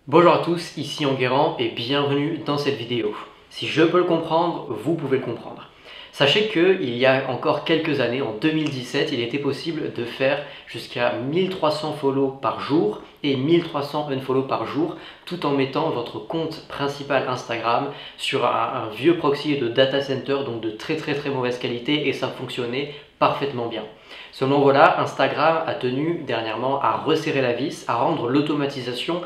Bonjour à tous, ici Enguerrand et bienvenue dans cette vidéo. Si je peux le comprendre, vous pouvez le comprendre. Sachez qu'il y a encore quelques années, en 2017, il était possible de faire jusqu'à 1300 follow par jour et 1300 unfollow par jour, tout en mettant votre compte principal Instagram sur un vieux proxy de data center, donc de très mauvaise qualité, et ça fonctionnait parfaitement bien. Seulement voilà, Instagram a tenu dernièrement à resserrer la vis, à rendre l'automatisation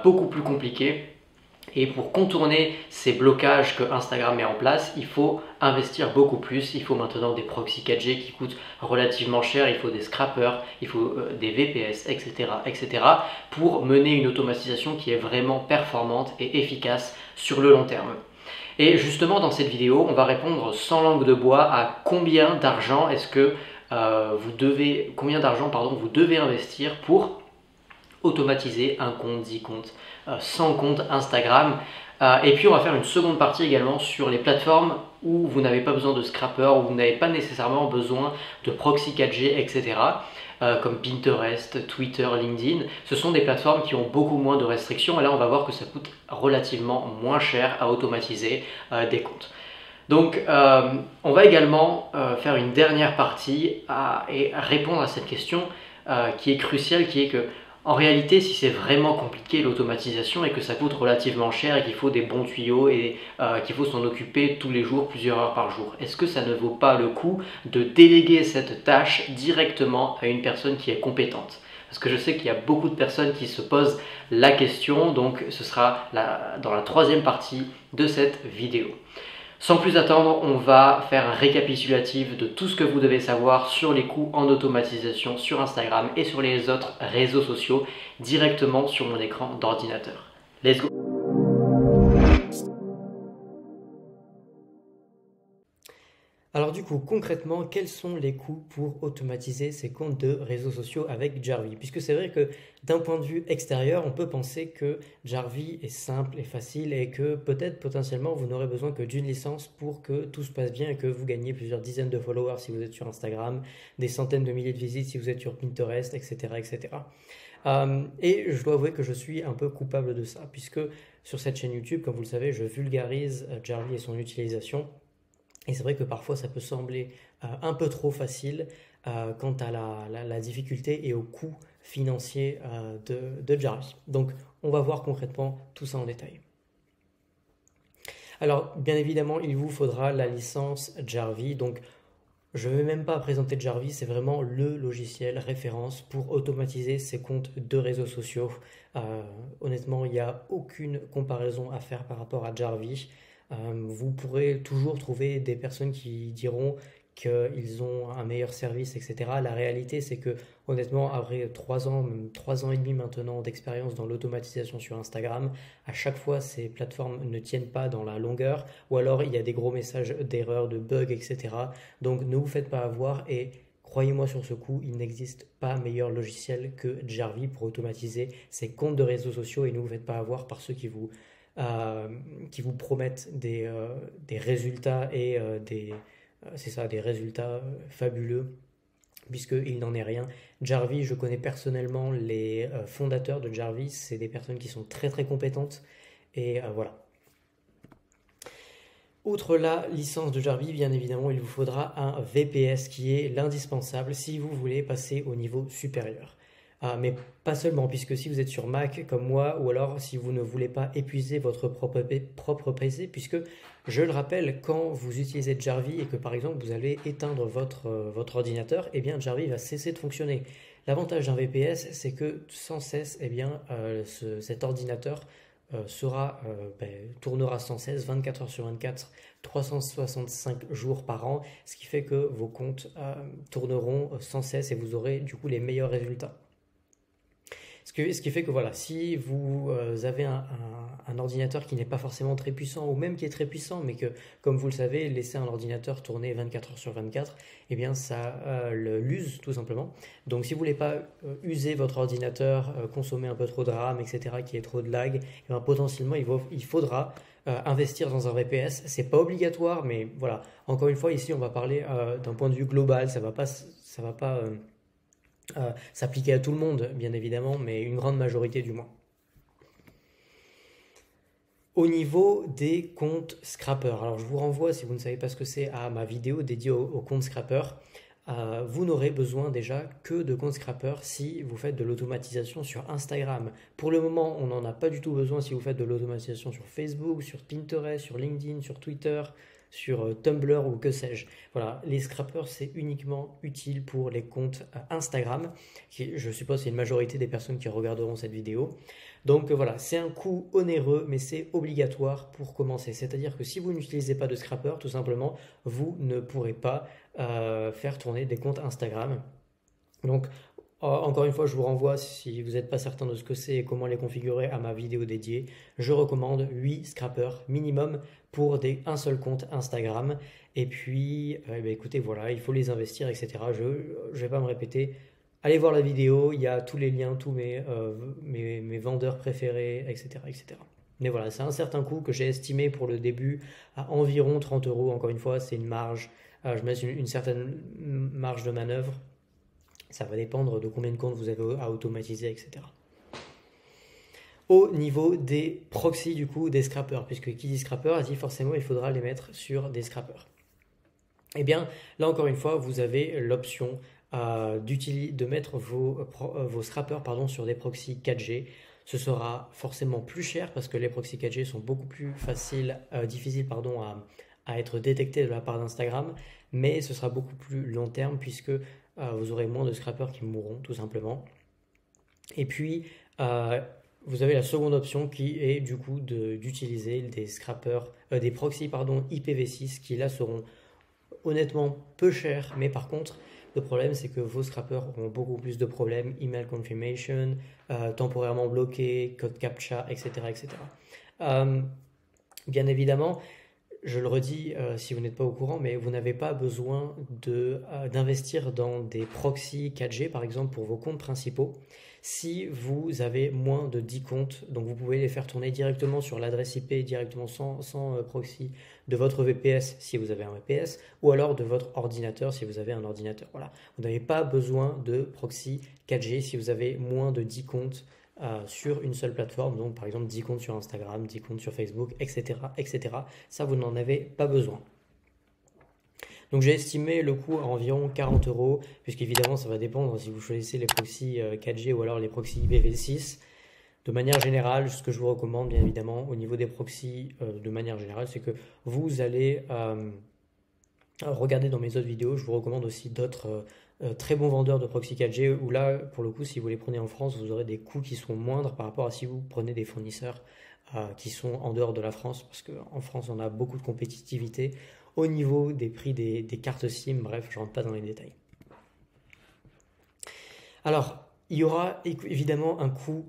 beaucoup plus compliquée. Et pour contourner ces blocages que Instagram met en place, il faut investir beaucoup plus. Il faut maintenant des proxys 4G qui coûtent relativement cher, il faut des scrappers, il faut des VPS, etc. pour mener une automatisation qui est vraiment performante et efficace sur le long terme. Et justement, dans cette vidéo, on va répondre sans langue de bois à combien d'argent vous devez investir pour automatiser un compte, 10 comptes, 100 comptes Instagram. Et puis on va faire une seconde partie également sur les plateformes où vous n'avez pas besoin de scrapper, où vous n'avez pas nécessairement besoin de proxy 4G, etc. Comme Pinterest, Twitter, LinkedIn. Ce sont des plateformes qui ont beaucoup moins de restrictions et là on va voir que ça coûte relativement moins cher à automatiser des comptes. Donc on va également faire une dernière partie et répondre à cette question qui est cruciale, qui est que en réalité, si c'est vraiment compliqué l'automatisation et que ça coûte relativement cher et qu'il faut des bons tuyaux et qu'il faut s'en occuper tous les jours, plusieurs heures par jour, est-ce que ça ne vaut pas le coup de déléguer cette tâche directement à une personne qui est compétente? Parce que je sais qu'il y a beaucoup de personnes qui se posent la question, donc ce sera dans la troisième partie de cette vidéo. Sans plus attendre, on va faire un récapitulatif de tout ce que vous devez savoir sur les coûts en automatisation sur Instagram et sur les autres réseaux sociaux directement sur mon écran d'ordinateur. Let's go! Alors du coup, concrètement, quels sont les coûts pour automatiser ces comptes de réseaux sociaux avec Jarvee? Puisque c'est vrai que d'un point de vue extérieur, on peut penser que Jarvee est simple et facile et que peut-être potentiellement vous n'aurez besoin que d'une licence pour que tout se passe bien et que vous gagnez plusieurs dizaines de followers si vous êtes sur Instagram, des centaines de milliers de visites si vous êtes sur Pinterest, etc. Et je dois avouer que je suis un peu coupable de ça, puisque sur cette chaîne YouTube, comme vous le savez, je vulgarise Jarvee et son utilisation. Et c'est vrai que parfois ça peut sembler un peu trop facile quant à la difficulté et au coût financier de Jarvee. Donc on va voir concrètement tout ça en détail. Alors bien évidemment il vous faudra la licence Jarvee. Donc je ne vais même pas présenter Jarvee, c'est vraiment le logiciel référence pour automatiser ces comptes de réseaux sociaux. Honnêtement il n'y a aucune comparaison à faire par rapport à Jarvee. Vous pourrez toujours trouver des personnes qui diront qu'ils ont un meilleur service, etc. La réalité, c'est que honnêtement, après 3 ans, même 3 ans et demi maintenant d'expérience dans l'automatisation sur Instagram, à chaque fois, ces plateformes ne tiennent pas dans la longueur, ou alors il y a des gros messages d'erreur, de bugs, etc. Donc ne vous faites pas avoir et croyez-moi sur ce coup, il n'existe pas meilleur logiciel que Jarvee pour automatiser ces comptes de réseaux sociaux et ne vous faites pas avoir par ceux euh, qui vous promettent des résultats et des résultats fabuleux, puisqu'il n'en est rien. Jarvee, je connais personnellement les fondateurs de Jarvee, c'est des personnes qui sont très compétentes, et voilà. Outre la licence de Jarvee, bien évidemment, il vous faudra un VPS qui est l'indispensable si vous voulez passer au niveau supérieur. Mais pas seulement, puisque si vous êtes sur Mac comme moi, ou alors si vous ne voulez pas épuiser votre propre PC, puisque je le rappelle, quand vous utilisez Jarvee et que par exemple vous allez éteindre votre ordinateur, eh bien Jarvee va cesser de fonctionner. L'avantage d'un VPS, c'est que sans cesse, eh bien, cet ordinateur tournera sans cesse 24 heures sur 24, 365 jours par an, ce qui fait que vos comptes tourneront sans cesse et vous aurez du coup les meilleurs résultats. Ce qui fait que voilà, si vous avez un ordinateur qui n'est pas forcément très puissant, ou même qui est très puissant, mais que, comme vous le savez, laisser un ordinateur tourner 24 heures sur 24, eh bien ça l'use tout simplement. Donc si vous voulez pas user votre ordinateur, consommer un peu trop de RAM, etc., qui est trop de lag, eh bien, potentiellement il faudra investir dans un VPS. C'est pas obligatoire, mais voilà. Encore une fois, ici on va parler d'un point de vue global, ça va pas s'appliquer à tout le monde, bien évidemment, mais une grande majorité du moins. Au niveau des comptes scrappers, alors je vous renvoie, si vous ne savez pas ce que c'est, à ma vidéo dédiée aux comptes scrappers. Vous n'aurez besoin déjà que de comptes scrappers si vous faites de l'automatisation sur Instagram. Pour le moment, on n'en a pas du tout besoin si vous faites de l'automatisation sur Facebook, sur Pinterest, sur LinkedIn, sur Twitter, sur Tumblr ou que sais-je. Voilà, les scrappers, c'est uniquement utile pour les comptes Instagram, qui je suppose c'est une majorité des personnes qui regarderont cette vidéo. Donc voilà, c'est un coût onéreux, mais c'est obligatoire pour commencer. C'est-à-dire que si vous n'utilisez pas de scrapper, tout simplement, vous ne pourrez pas faire tourner des comptes Instagram. Donc, encore une fois, je vous renvoie, si vous n'êtes pas certain de ce que c'est et comment les configurer, à ma vidéo dédiée. Je recommande 8 scrappers minimum pour un seul compte Instagram. Et puis, écoutez, voilà, il faut les investir, etc. Je ne vais pas me répéter. Allez voir la vidéo, il y a tous les liens, tous mes vendeurs préférés, etc., etc. Mais voilà, c'est un certain coût que j'ai estimé pour le début à environ 30 euros. Encore une fois, c'est une marge. Je mets une certaine marge de manœuvre. Ça va dépendre de combien de comptes vous avez à automatiser, etc. Au niveau des proxys, du coup, des scrappers, puisque qui dit scrapper dit forcément il faudra les mettre sur des scrappers. Eh bien, là encore une fois, vous avez l'option de mettre vos scrappers sur des proxys 4G. Ce sera forcément plus cher parce que les proxys 4G sont beaucoup plus difficiles à être détectés de la part d'Instagram, mais ce sera beaucoup plus long terme puisque vous aurez moins de scrappers qui mourront tout simplement. Et puis, vous avez la seconde option qui est du coup d'utiliser des proxys IPv6 qui là seront honnêtement peu chers, mais par contre, le problème c'est que vos scrappers auront beaucoup plus de problèmes, email confirmation, temporairement bloqué, code captcha, etc. etc. Bien évidemment, je le redis si vous n'êtes pas au courant, mais vous n'avez pas besoin d'investir dans des proxys 4G par exemple pour vos comptes principaux. Si vous avez moins de 10 comptes, donc vous pouvez les faire tourner directement sur l'adresse IP, directement sans proxy de votre VPS si vous avez un VPS, ou alors de votre ordinateur si vous avez un ordinateur. Voilà. Vous n'avez pas besoin de proxy 4G si vous avez moins de 10 comptes sur une seule plateforme, donc par exemple 10 comptes sur Instagram, 10 comptes sur Facebook, etc. etc. Ça, vous n'en avez pas besoin. Donc j'ai estimé le coût à environ 40 euros, puisqu'évidemment ça va dépendre si vous choisissez les proxys 4G ou alors les proxys IPv6. De manière générale, ce que je vous recommande bien évidemment au niveau des proxys de manière générale, c'est que vous allez regarder dans mes autres vidéos, je vous recommande aussi d'autres très bons vendeurs de proxy 4G où là, pour le coup, si vous les prenez en France, vous aurez des coûts qui sont moindres par rapport à si vous prenez des fournisseurs qui sont en dehors de la France, parce qu'en France, on a beaucoup de compétitivité au niveau des prix des cartes SIM. Bref, je ne rentre pas dans les détails. Alors, il y aura évidemment un coût,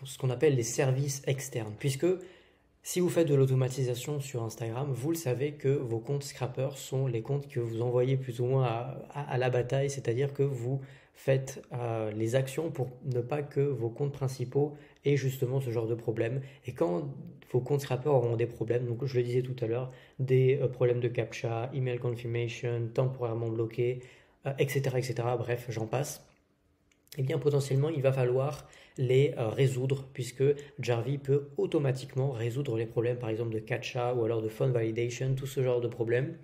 ce qu'on appelle les services externes, puisque si vous faites de l'automatisation sur Instagram, vous le savez que vos comptes scrappers sont les comptes que vous envoyez plus ou moins à la bataille, c'est-à-dire que vous faites les actions pour ne pas que vos comptes principaux aient justement ce genre de problème. Et quand vos comptes scrappers auront des problèmes, donc je le disais tout à l'heure, des problèmes de captcha, email confirmation, temporairement bloqué, etc., etc., bref, j'en passe, eh bien potentiellement il va falloir les résoudre puisque Jarvee peut automatiquement résoudre les problèmes par exemple de captcha ou alors de phone validation, tout ce genre de problèmes.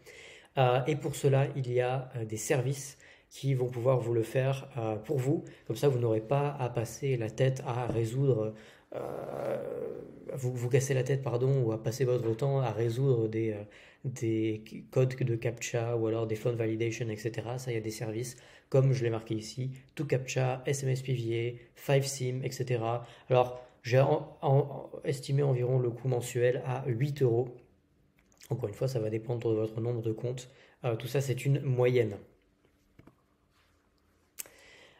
Et pour cela, il y a des services qui vont pouvoir vous le faire pour vous. Comme ça, vous n'aurez pas à passer la tête à résoudre, vous casser la tête, pardon, ou à passer votre temps à résoudre des codes de captcha ou alors des phone validation, etc. Ça, il y a des services comme je l'ai marqué ici, ToCaptcha, SMS PVA, 5SIM, etc. Alors, j'ai estimé environ le coût mensuel à 8 euros. Encore une fois, ça va dépendre de votre nombre de comptes. Tout ça, c'est une moyenne.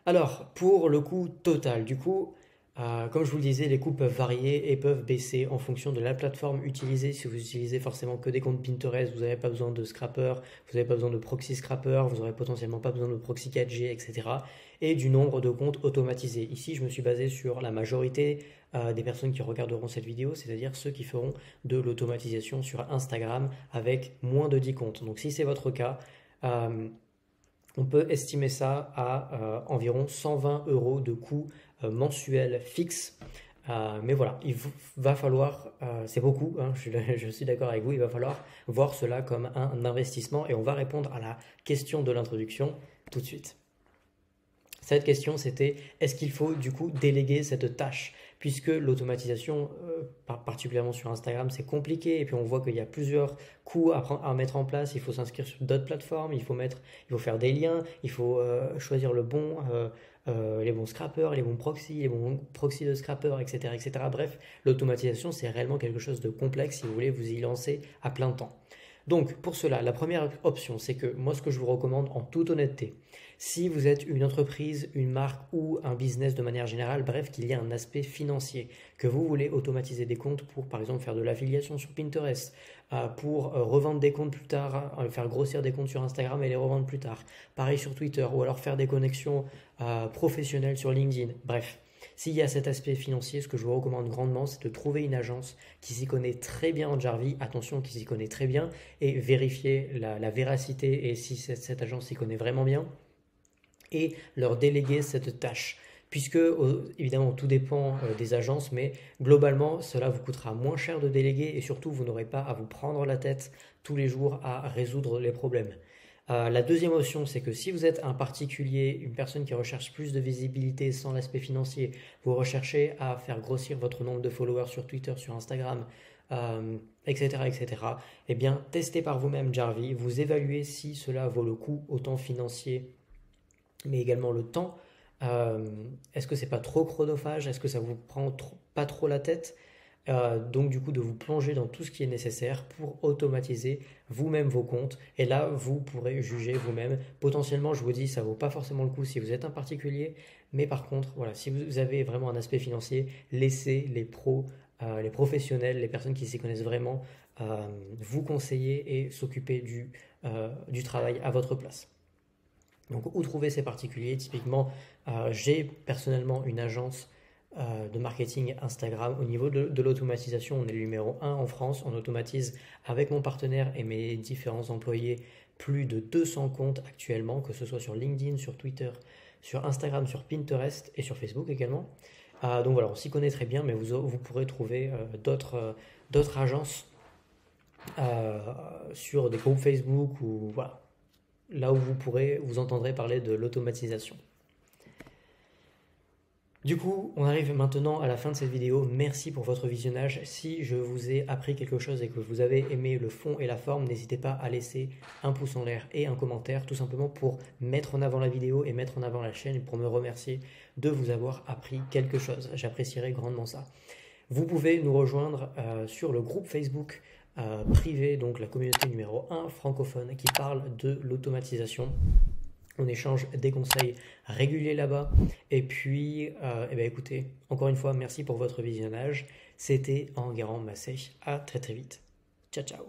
Alors, pour le coût total, du coup, comme je vous le disais, les coûts peuvent varier et peuvent baisser en fonction de la plateforme utilisée. Si vous utilisez forcément que des comptes Pinterest, vous n'avez pas besoin de scrapper, vous n'avez pas besoin de proxy scrapper, vous n'aurez potentiellement pas besoin de proxy 4G, etc. Et du nombre de comptes automatisés. Ici, je me suis basé sur la majorité des personnes qui regarderont cette vidéo, c'est-à-dire ceux qui feront de l'automatisation sur Instagram avec moins de 10 comptes. Donc si c'est votre cas, on peut estimer ça à environ 120 euros de coût mensuel fixe Mais voilà, va falloir, c'est beaucoup, hein, je suis d'accord avec vous, il va falloir voir cela comme un investissement et on va répondre à la question de l'introduction tout de suite. Cette question, c'était est-ce qu'il faut du coup déléguer cette tâche? Puisque l'automatisation, particulièrement sur Instagram, c'est compliqué et puis on voit qu'il y a plusieurs coûts à mettre en place. Il faut s'inscrire sur d'autres plateformes, il faut faire des liens, il faut choisir les bons scrappers, les bons proxys de scrappers, etc., etc. Bref, l'automatisation, c'est réellement quelque chose de complexe si vous voulez vous y lancer à plein temps. Donc, pour cela, la première option, c'est que moi, ce que je vous recommande en toute honnêteté, si vous êtes une entreprise, une marque ou un business de manière générale, bref, qu'il y a un aspect financier, que vous voulez automatiser des comptes pour, par exemple, faire de l'affiliation sur Pinterest, pour revendre des comptes plus tard, faire grossir des comptes sur Instagram et les revendre plus tard, pareil sur Twitter, ou alors faire des connexions professionnelles sur LinkedIn, bref. S'il y a cet aspect financier, ce que je vous recommande grandement, c'est de trouver une agence qui s'y connaît très bien en Jarvis, attention, qui s'y connaît très bien, et vérifier la véracité et si cette agence s'y connaît vraiment bien, et leur déléguer cette tâche. Puisque, évidemment, tout dépend des agences, mais globalement, cela vous coûtera moins cher de déléguer et surtout, vous n'aurez pas à vous prendre la tête tous les jours à résoudre les problèmes. La deuxième option, c'est que si vous êtes un particulier, une personne qui recherche plus de visibilité sans l'aspect financier, vous recherchez à faire grossir votre nombre de followers sur Twitter, sur Instagram, etc., etc., eh bien, testez par vous-même Jarvis, vous évaluez si cela vaut le coup, autant financier, mais également le temps. Est-ce que c'est pas trop chronophage? Est-ce que ça vous prend pas trop la tête? Donc du coup de vous plonger dans tout ce qui est nécessaire pour automatiser vous-même vos comptes et là vous pourrez juger vous-même. Potentiellement je vous dis ça vaut pas forcément le coup si vous êtes un particulier, mais par contre voilà, si vous avez vraiment un aspect financier, laissez les pros, les professionnels, les personnes qui s'y connaissent vraiment vous conseiller et s'occuper du travail à votre place. Donc où trouver ces particuliers? Typiquement j'ai personnellement une agence de marketing Instagram. Au niveau de l'automatisation, on est le numéro 1 en France. On automatise avec mon partenaire et mes différents employés plus de 200 comptes actuellement, que ce soit sur LinkedIn, sur Twitter, sur Instagram, sur Pinterest et sur Facebook également. Donc voilà, on s'y connaît très bien, mais vous pourrez trouver d'autres agences sur des groupes Facebook ou voilà, là où vous entendrez parler de l'automatisation. Du coup, on arrive maintenant à la fin de cette vidéo. Merci pour votre visionnage. Si je vous ai appris quelque chose et que vous avez aimé le fond et la forme, n'hésitez pas à laisser un pouce en l'air et un commentaire, tout simplement pour mettre en avant la vidéo et mettre en avant la chaîne et pour me remercier de vous avoir appris quelque chose. J'apprécierais grandement ça. Vous pouvez nous rejoindre sur le groupe Facebook privé, donc la communauté numéro 1 francophone qui parle de l'automatisation. On échange des conseils réguliers là-bas. Et puis, écoutez, encore une fois, merci pour votre visionnage. C'était Enguerrand Massé. À très très vite. Ciao, ciao.